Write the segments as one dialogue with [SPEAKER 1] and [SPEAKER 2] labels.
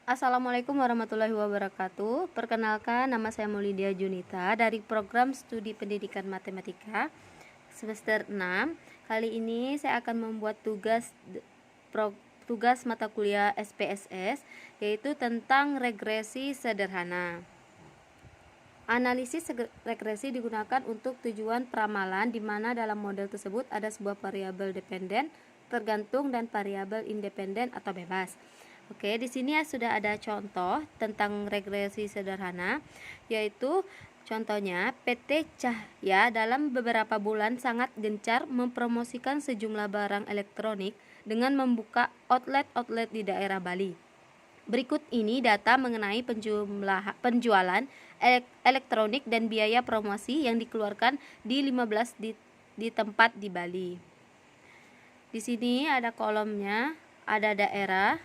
[SPEAKER 1] Assalamualaikum warahmatullahi wabarakatuh. Perkenalkan, nama saya Maulidia Junita dari program studi pendidikan matematika semester 6. Kali ini saya akan membuat tugas mata kuliah SPSS, yaitu tentang regresi sederhana. Analisis regresi digunakan untuk tujuan peramalan, di mana dalam model tersebut ada sebuah variabel dependen, tergantung, dan variabel independen atau bebas. Oke, di sini sudah ada contoh tentang regresi sederhana, yaitu contohnya PT Cahya dalam beberapa bulan sangat gencar mempromosikan sejumlah barang elektronik dengan membuka outlet-outlet di daerah Bali. Berikut ini data mengenai penjualan elektronik dan biaya promosi yang dikeluarkan di 15 di tempat di Bali. Di sini ada kolomnya, ada daerah,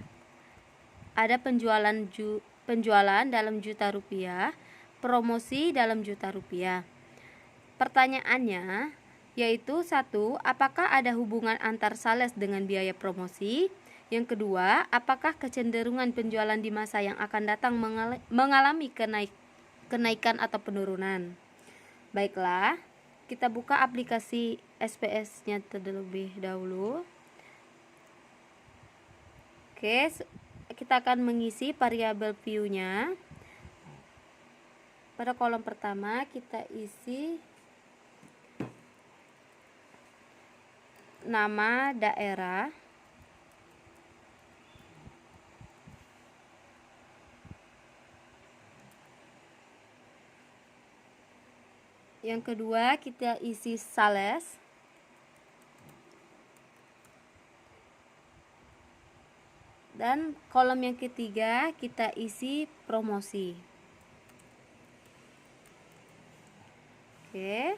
[SPEAKER 1] ada penjualan dalam juta rupiah, promosi dalam juta rupiah. Pertanyaannya yaitu: 1. Apakah ada hubungan antar sales dengan biaya promosi? Yang kedua, apakah kecenderungan penjualan di masa yang akan datang mengalami kenaikan atau penurunan? Baiklah, kita buka aplikasi SPS-nya terlebih dahulu. Oke, kita akan mengisi variabel view-nya. Pada kolom pertama kita isi nama daerah, yang kedua kita isi sales, dan kolom yang ketiga kita isi promosi. Oke.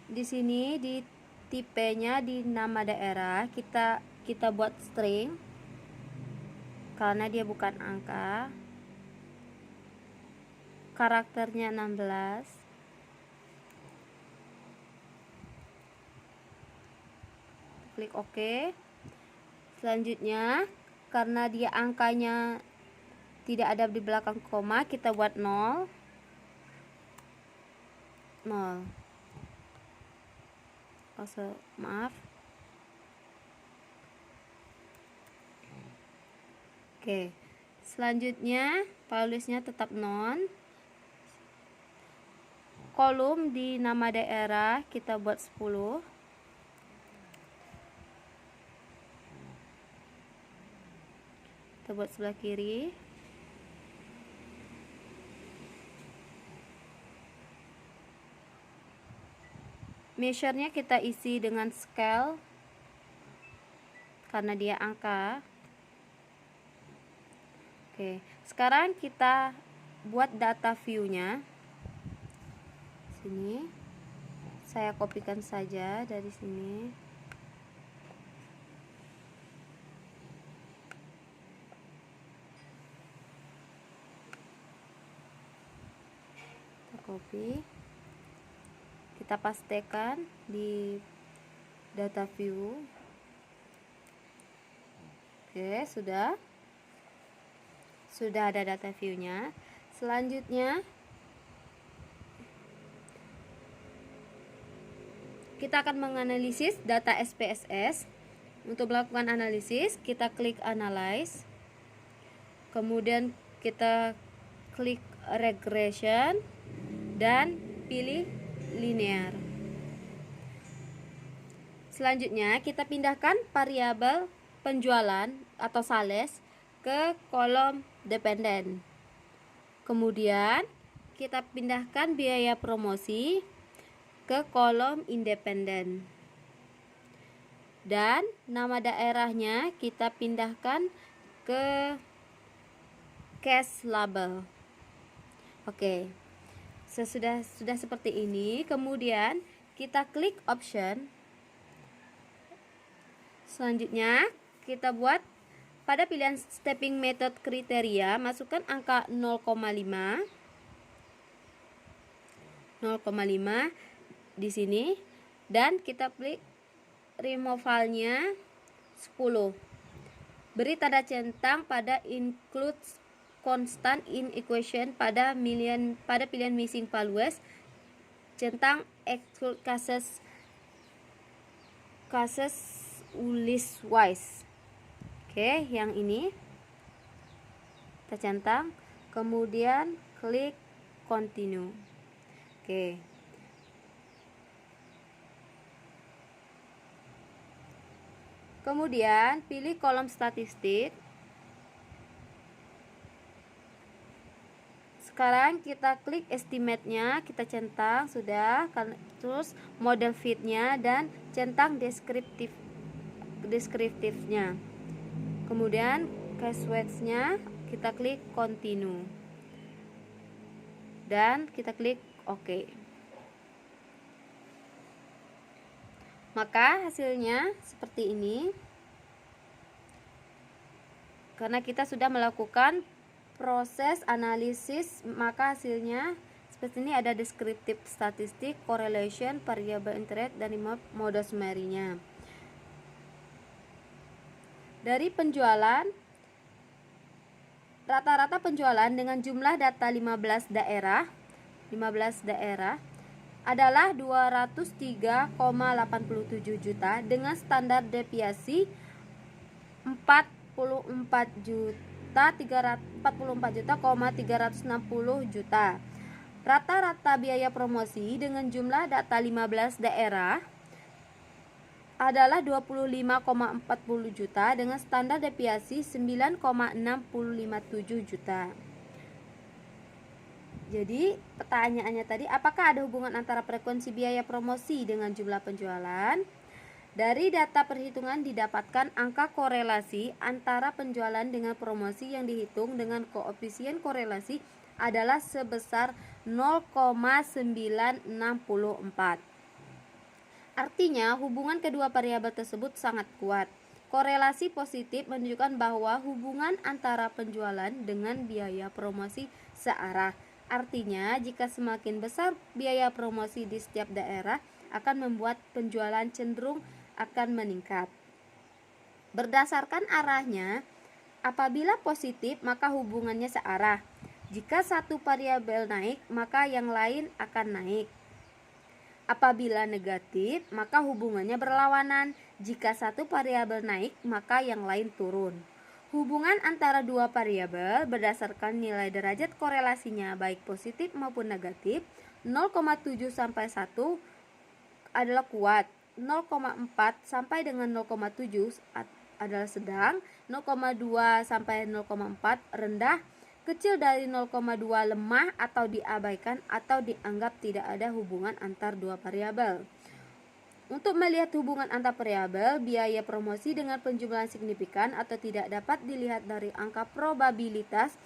[SPEAKER 1] Di sini di tipenya di nama daerah kita buat string karena dia bukan angka. Karakternya 16. Klik OK. Selanjutnya, karena dia angkanya tidak ada di belakang koma, kita buat 0. Maaf. Oke. Selanjutnya, tulisnya tetap non. Kolom di nama daerah kita buat 10. Kita buat sebelah kiri. Measure-nya kita isi dengan scale karena dia angka. Oke, sekarang kita buat data view-nya. Sini saya kopikan saja dari sini. Kita copy, kita pastekan di data view. Oke, sudah ada data view-nya. Selanjutnya kita akan menganalisis data SPSS. Untuk melakukan analisis, kita klik Analyze. Kemudian kita klik Regression dan pilih Linear. Selanjutnya, kita pindahkan variabel penjualan atau sales ke kolom dependen. Kemudian, kita pindahkan biaya promosi ke kolom independen, dan nama daerahnya kita pindahkan ke cash label. Oke, sudah seperti ini. Kemudian kita klik option. Selanjutnya kita buat pada pilihan stepping method kriteria, masukkan angka 0,5 di sini, dan kita klik removalnya 10. Beri tanda centang pada includes constant in equation pada pilihan missing values. Centang exclude cases list-wise. Oke, yang ini kita centang, kemudian klik continue. Oke. Kemudian pilih kolom statistik. Sekarang kita klik estimate-nya, kita centang sudah, terus model fit-nya dan centang deskriptifnya. Kemudian casewords-nya kita klik continue. Dan kita klik OK. Maka hasilnya seperti ini. Karena kita sudah melakukan proses analisis, maka hasilnya seperti ini, ada deskriptif statistik, correlation, variable interest, dan mode summary-nya. Dari penjualan, rata-rata penjualan dengan jumlah data 15 daerah adalah 203,87 juta dengan standar deviasi 44,360 juta. Rata-rata biaya promosi dengan jumlah data 15 daerah adalah 25,40 juta dengan standar deviasi 9,657 juta. Jadi pertanyaannya tadi, apakah ada hubungan antara frekuensi biaya promosi dengan jumlah penjualan? Dari data perhitungan didapatkan angka korelasi antara penjualan dengan promosi yang dihitung dengan koefisien korelasi adalah sebesar 0,964. Artinya hubungan kedua variabel tersebut sangat kuat. Korelasi positif menunjukkan bahwa hubungan antara penjualan dengan biaya promosi searah. Artinya jika semakin besar biaya promosi di setiap daerah akan membuat penjualan cenderung akan meningkat. Berdasarkan arahnya, apabila positif maka hubungannya searah. Jika satu variabel naik, maka yang lain akan naik. Apabila negatif, maka hubungannya berlawanan. Jika satu variabel naik, maka yang lain turun. Hubungan antara dua variabel berdasarkan nilai derajat korelasinya baik positif maupun negatif, 0,7 sampai 1 adalah kuat, 0,4 sampai dengan 0,7 adalah sedang, 0,2 sampai 0,4 rendah, kecil dari 0,2 lemah atau diabaikan atau dianggap tidak ada hubungan antar dua variabel. Untuk melihat hubungan antar variabel, biaya promosi dengan penjumlahan signifikan atau tidak dapat dilihat dari angka probabilitas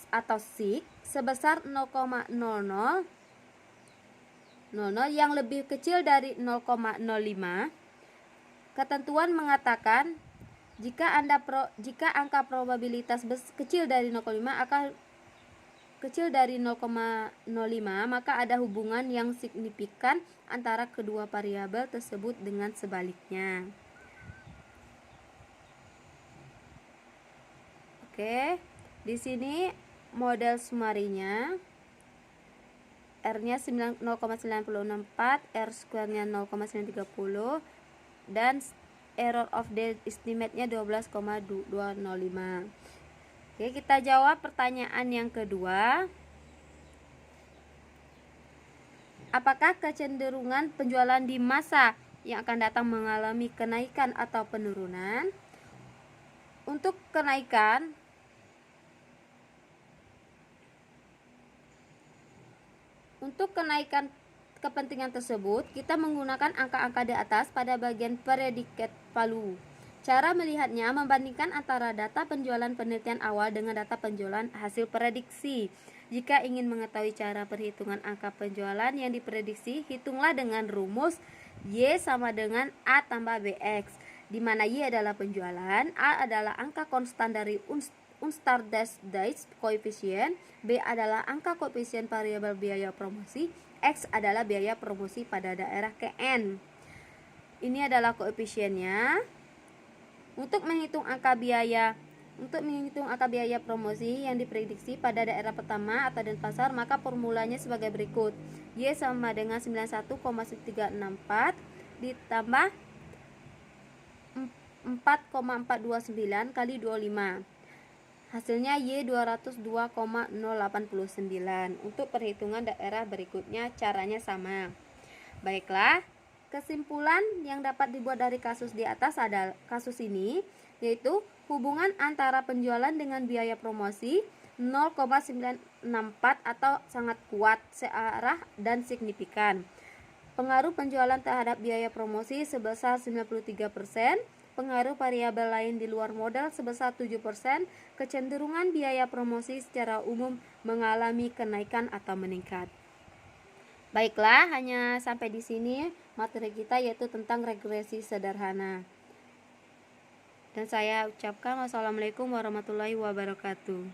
[SPEAKER 1] atau SIG sebesar 0,00 yang lebih kecil dari 0,05. Ketentuan mengatakan jika angka probabilitas kecil dari 0,5 akan kecil dari 0,05, maka ada hubungan yang signifikan antara kedua variabel tersebut dengan sebaliknya. Oke, di sini model summary-nya R-nya 0,964, R square-nya 0,930 dan error of the estimate-nya 12,205. Oke, kita jawab pertanyaan yang kedua. Apakah kecenderungan penjualan di masa yang akan datang mengalami kenaikan atau penurunan? Untuk kenaikan, kepentingan tersebut, kita menggunakan angka-angka di atas pada bagian predikat value. Cara melihatnya membandingkan antara data penjualan penelitian awal dengan data penjualan hasil prediksi. Jika ingin mengetahui cara perhitungan angka penjualan yang diprediksi, hitunglah dengan rumus Y sama dengan A tambah BX, di mana Y adalah penjualan, A adalah angka konstan dari unstandardized coefficient, B adalah angka koefisien variabel biaya promosi, X adalah biaya promosi pada daerah KN. Ini adalah koefisiennya. Untuk menghitung angka biaya promosi yang diprediksi pada daerah pertama atau Denpasar, maka formulanya sebagai berikut. Y sama dengan 91,364 ditambah 4,429 kali 25. Hasilnya Y 202,089. Untuk perhitungan daerah berikutnya caranya sama. Baiklah, kesimpulan yang dapat dibuat dari kasus di atas adalah kasus ini, yaitu hubungan antara penjualan dengan biaya promosi 0,964 atau sangat kuat, searah dan signifikan. Pengaruh penjualan terhadap biaya promosi sebesar 93%, pengaruh variabel lain di luar modal sebesar 7%, kecenderungan biaya promosi secara umum mengalami kenaikan atau meningkat. Baiklah, hanya sampai di sini materi kita, yaitu tentang regresi sederhana. Dan saya ucapkan wassalamualaikum warahmatullahi wabarakatuh.